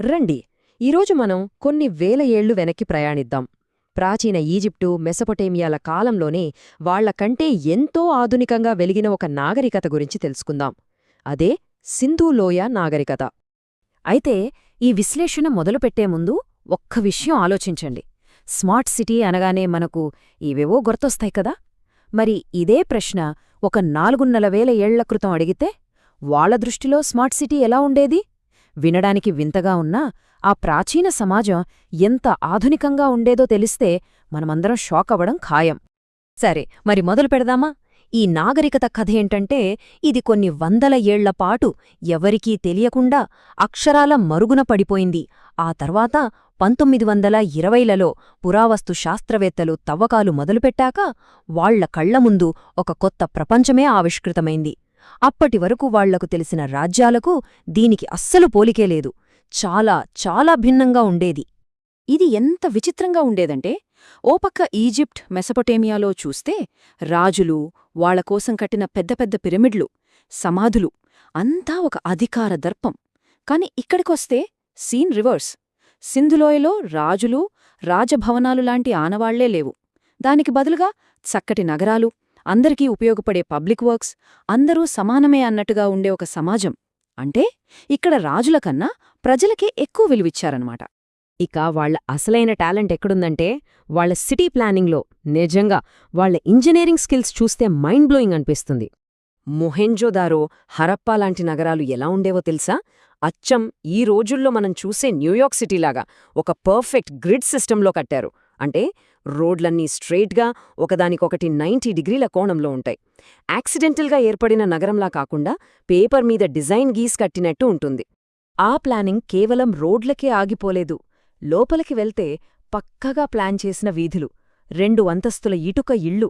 రండి ఈరోజు మనం కొన్ని వేల ఏళ్లు వెనక్కి ప్రయాణిద్దాం. ప్రాచీన ఈజిప్టు మెసొపొటేమియాల కాలంలోనే వాళ్లకంటే ఎంతో ఆధునికంగా వెలిగిన ఒక నాగరికత గురించి తెలుసుకుందాం. అదే సింధు లోయ నాగరికత. అయితే ఈ విశ్లేషణ మొదలుపెట్టే ముందు ఒక్క విషయం ఆలోచించండి. స్మార్ట్ సిటీ అనగానే మనకు ఇవేవో గుర్తొస్తాయి కదా. మరి ఇదే ప్రశ్న ఒక 4,500 ఏళ్ల క్రితం అడిగితే వాళ్ల దృష్టిలో స్మార్ట్ సిటీ ఎలా ఉండేది? వినడానికి వింతగా ఉన్నా ఆ ప్రాచీన సమాజం ఎంత ఆధునికంగా ఉండేదో తెలిస్తే మనమందరం షాక్ అవ్వడం ఖాయం. సరే, మరి మొదలు పెడదామా? ఈ నాగరికత కథేంటంటే ఇది కొన్ని వందల ఏళ్లపాటు ఎవరికీ తెలియకుండా అక్షరాల మరుగున పడిపోయింది. ఆ తర్వాత 1920లలో పురావస్తు శాస్త్రవేత్తలు తవ్వకాలు మొదలుపెట్టాక వాళ్ల కళ్ల ముందు ఒక కొత్త ప్రపంచమే ఆవిష్కృతమైంది. అప్పటివరకు వాళ్లకు తెలిసిన రాజ్యాలకు దీనికి అస్సలు పోలికేలేదు. చాలా చాలా భిన్నంగా ఉండేది. ఇది ఎంత విచిత్రంగా ఉండేదంటే, ఓ పక్క ఈజిప్ట్ మెసొపొటేమియాలో చూస్తే రాజులు, వాళ్లకోసం కట్టిన పెద్ద పెద్ద పిరమిడ్లు, సమాధులు అంతా ఒక అధికార దర్పం. కాని ఇక్కడికొస్తే సీన్ రివర్స్. సింధులోయలో రాజులు, రాజభవనాలు లాంటి ఆనవాళ్లే లేవు. దానికి బదులుగా చక్కటి నగరాలు, అందరికీ ఉపయోగపడే పబ్లిక్ వర్క్స్, అందరూ సమానమే అన్నట్టుగా ఉండే ఒక సమాజం. అంటే ఇక్కడ రాజులకన్నా ప్రజలకే ఎక్కువ విలువిచ్చారనమాట. ఇక వాళ్ల అసలైన టాలెంట్ ఎక్కడుందంటే వాళ్ల సిటీ ప్లానింగ్లో. నిజంగా వాళ్ల ఇంజనీరింగ్ స్కిల్స్ చూస్తే మైండ్ బ్లోయింగ్ అనిపిస్తుంది. మొహెంజోదారో, హరప్పా లాంటి నగరాలు ఎలా ఉండేవో తెలుసా? అచ్చం ఈ రోజుల్లో మనం చూసే న్యూయార్క్ సిటీలాగా ఒక పర్ఫెక్ట్ గ్రిడ్ సిస్టంలో కట్టారు. అంటే రోడ్లన్నీ స్ట్రెయిట్గా ఒకదానికొకటి 90 డిగ్రీల కోణంలో ఉంటాయి. యాక్సిడెంటల్గా ఏర్పడిన నగరంలా కాకుండా పేపర్ మీద డిజైన్ గీస్ కట్టినట్టు ఉంటుంది. ఆ ప్లానింగ్ కేవలం రోడ్లకే ఆగిపోలేదు. లోపలికి వెళ్తే పక్కగా ప్లాన్ చేసిన వీధులు, 2 అంతస్తుల ఇటుక ఇళ్ళు.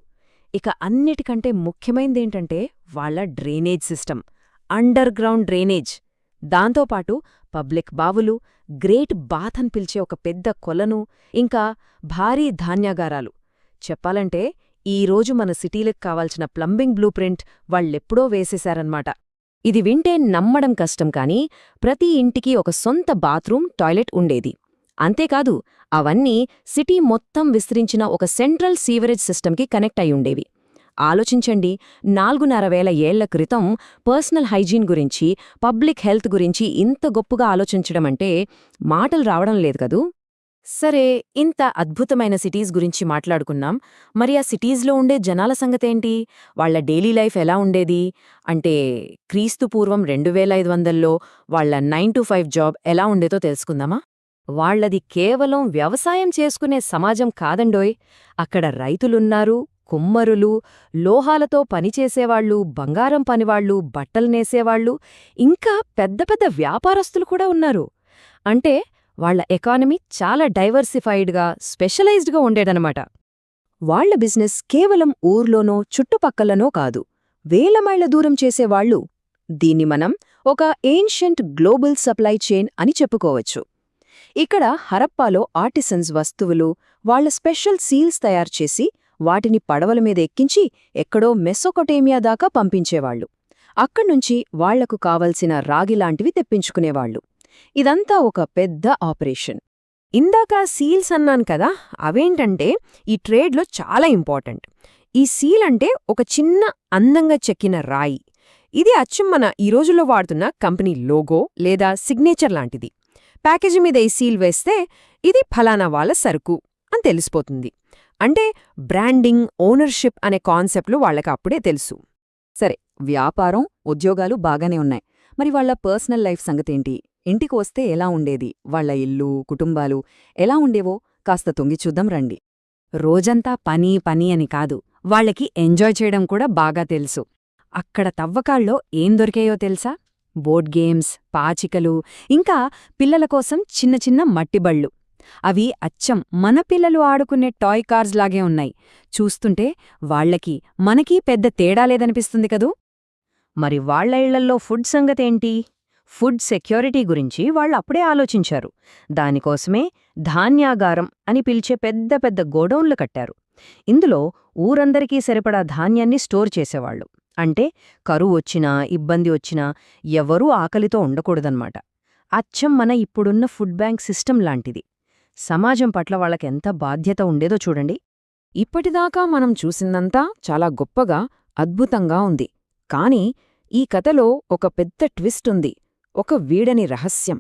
ఇక అన్నిటికంటే ముఖ్యమైందేంటంటే వాళ్ల drainage system, under ground drainage. దాంతోపాటు పబ్లిక్ బావులు, గ్రేట్ బాత్ అని పిలిచే ఒక పెద్ద కొలను, ఇంకా భారీ ధాన్యాగారాలు. చెప్పాలంటే ఈరోజు మన సిటీలకు కావాల్సిన ప్లంబింగ్ బ్లూ ప్రింట్ వాళ్లెప్పుడో వేసేశారన్మాట. ఇది వింటే నమ్మడం కష్టం కానీ ప్రతి ఇంటికి ఒక సొంత బాత్రూమ్, టాయిలెట్ ఉండేది. అంతేకాదు అవన్నీ సిటీ మొత్తం విస్తరించిన ఒక సెంట్రల్ సీవరేజ్ సిస్టమ్కి కనెక్ట్ అయ్యుండేవి. ఆలోచించండి, 4,500 ఏళ్ల క్రితం పర్సనల్ హైజీన్ గురించి, పబ్లిక్ హెల్త్ గురించి ఇంత గొప్పగా ఆలోచించడమంటే మాటలు రావడం లేదు కదూ. సరే, ఇంత అద్భుతమైన సిటీస్ గురించి మాట్లాడుకున్నాం. మరి ఆ సిటీస్లో ఉండే జనాల సంగతేంటి? వాళ్ల డైలీ లైఫ్ ఎలా ఉండేది? అంటే క్రీస్తుపూర్వం 2500లో వాళ్ల 9 to 5 జాబ్ ఎలా ఉండేదో తెలుసుకుందామా? వాళ్లది కేవలం వ్యవసాయం చేసుకునే సమాజం కాదండోయ్. అక్కడ రైతులున్నారు, కుమ్మరులు, లోహాలతో పనిచేసేవాళ్లు, బంగారం పనివాళ్లు, బట్టలు నేసేవాళ్లు, ఇంకా పెద్ద పెద్ద వ్యాపారస్తులు కూడా ఉన్నారు. అంటే వాళ్ల ఎకానమీ చాలా డైవర్సిఫైడ్గా, స్పెషలైజ్డ్గా ఉండేదనమాట. వాళ్ల బిజినెస్ కేవలం ఊర్లోనో చుట్టుపక్కలనో కాదు, వేల మైళ్ల దూరం చేసేవాళ్లు. దీన్ని మనం ఒక ఏన్షియంట్ గ్లోబల్ సప్లై చైన్ అని చెప్పుకోవచ్చు. ఇక్కడ హరప్పాలో ఆర్టిసన్స్ వస్తువులు, వాళ్ల స్పెషల్ సీల్స్ తయారుచేసి వాటిని పడవల మీద ఎక్కించి ఎక్కడో మెసొపొటేమియా దాకా పంపించేవాళ్లు. అక్కడ్నుంచి వాళ్లకు కావలసిన రాగిలాంటివి తెప్పించుకునేవాళ్లు. ఇదంతా ఒక పెద్ద ఆపరేషన్. ఇందాక సీల్స్ అన్నాను కదా, అవేంటంటే ఈ ట్రేడ్లో చాలా ఇంపార్టెంట్. ఈ సీల్ అంటే ఒక చిన్న అందంగా చెక్కిన రాయి. ఇది అచ్చం మన ఈ రోజుల్లో వాడుతున్న కంపెనీ లోగో లేదా సిగ్నేచర్ లాంటిది. ప్యాకేజీ మీద ఈ సీల్ వేస్తే ఇది ఫలానా వాళ్ళ సరుకు అని తెలిసిపోతుంది. అంటే బ్రాండింగ్, ఓనర్షిప్ అనే కాన్సెప్ట్లు వాళ్లకు అప్పుడే తెలుసు. సరే, వ్యాపారం, ఉద్యోగాలు బాగానే ఉన్నాయి. మరి వాళ్ల పర్సనల్ లైఫ్ సంగతేంటి? ఇంటికి వస్తే ఎలా ఉండేది? వాళ్ల ఇల్లు, కుటుంబాలు ఎలా ఉండేవో కాస్త తొంగి చూద్దాం రండి. రోజంతా పని పని అని కాదు, వాళ్లకి ఎంజాయ్ చేయడం కూడా బాగా తెలుసు. అక్కడ తవ్వకాల్లో ఏం దొరికాయో తెలుసా? బోర్డ్ గేమ్స్, పాచికలు, ఇంకా పిల్లల కోసం చిన్న చిన్న మట్టిబళ్ళు. అవి అచ్చం మన పిల్లలు ఆడుకునే టాయ్ కార్స్ లాగే ఉన్నాయి. చూస్తుంటే వాళ్లకి మనకీ పెద్ద తేడా లేదనిపిస్తుంది కదూ. మరి వాళ్ల ఇళ్లల్లో ఫుడ్ సంగతేంటి? ఫుడ్ సెక్యూరిటీ గురించి వాళ్ళప్పుడే ఆలోచించారు. దానికోసమే ధాన్యాగారం అని పిలిచే పెద్ద పెద్ద గోడౌన్లు కట్టారు. ఇందులో ఊరందరికీ సరిపడా ధాన్యాన్ని స్టోర్ చేసేవాళ్లు. అంటే కరువు వచ్చినా, ఇబ్బంది వచ్చినా ఎవరూ ఆకలితో ఉండకూడదన్నమాట. అచ్చం మన ఇప్పుడున్న ఫుడ్ బ్యాంక్ సిస్టమ్ లాంటిది. సమాజం పట్ల వాళ్ళకెంత బాధ్యత ఉండేదో చూడండి. ఇప్పటిదాకా మనం చూసిందంతా చాలా గొప్పగా, అద్భుతంగా ఉంది. కాని ఈ కథలో ఒక పెద్ద ట్విస్ట్ ఉంది, ఒక వీడని రహస్యం.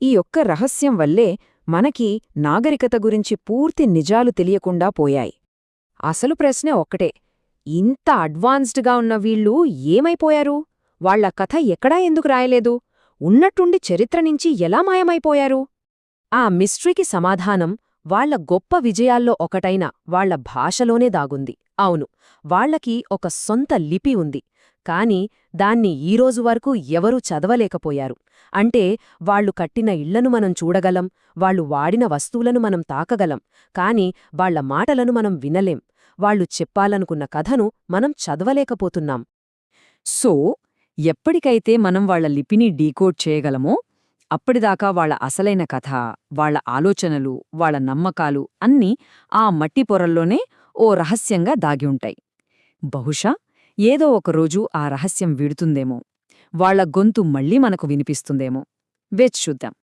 ఈ ఒక్క రహస్యం వల్లే మనకి నాగరికత గురించి పూర్తి నిజాలు తెలియకుండా పోయాయి. అసలు ప్రశ్న ఒక్కటే, ఇంత అడ్వాన్స్డ్గా ఉన్న వీళ్ళు ఏమైపోయారు? వాళ్ల కథ ఎక్కడా ఎందుకు రాయలేదు? ఉన్నట్టుండి చరిత్ర నుంచి ఎలా మాయమైపోయారు? ఆ మిస్టరీకి సమాధానం వాళ్ల గొప్ప విజయాల్లో ఒకటైన వాళ్ల భాషలోనే దాగుంది. అవును, వాళ్లకి ఒక సొంత లిపి ఉంది. కాని దాన్ని ఈరోజు వరకు ఎవరూ చదవలేకపోయారు. అంటే వాళ్లు కట్టిన ఇళ్లను మనం చూడగలం, వాళ్లు వాడిన వస్తువులను మనం తాకగలం, కాని వాళ్ల మాటలను మనం వినలేం. వాళ్లు చెప్పాలనుకున్న కథను మనం చదవలేకపోతున్నాం. సో ఎప్పటికైతే మనం వాళ్ల లిపిని డీకోడ్ చేయగలమో అప్పటిదాకా వాళ్ల అసలైన కథ, వాళ్ల ఆలోచనలు, వాళ్ల నమ్మకాలు అన్నీ ఆ మట్టి పొరల్లోనే ఓ రహస్యంగా దాగి ఉంటాయి. బహుశా ఏదో ఒకరోజు ఆ రహస్యం వీడుతుందేమో, వాళ్ల గొంతు మళ్లీ మనకు వినిపిస్తుందేమో. వేచి చూద్దాం.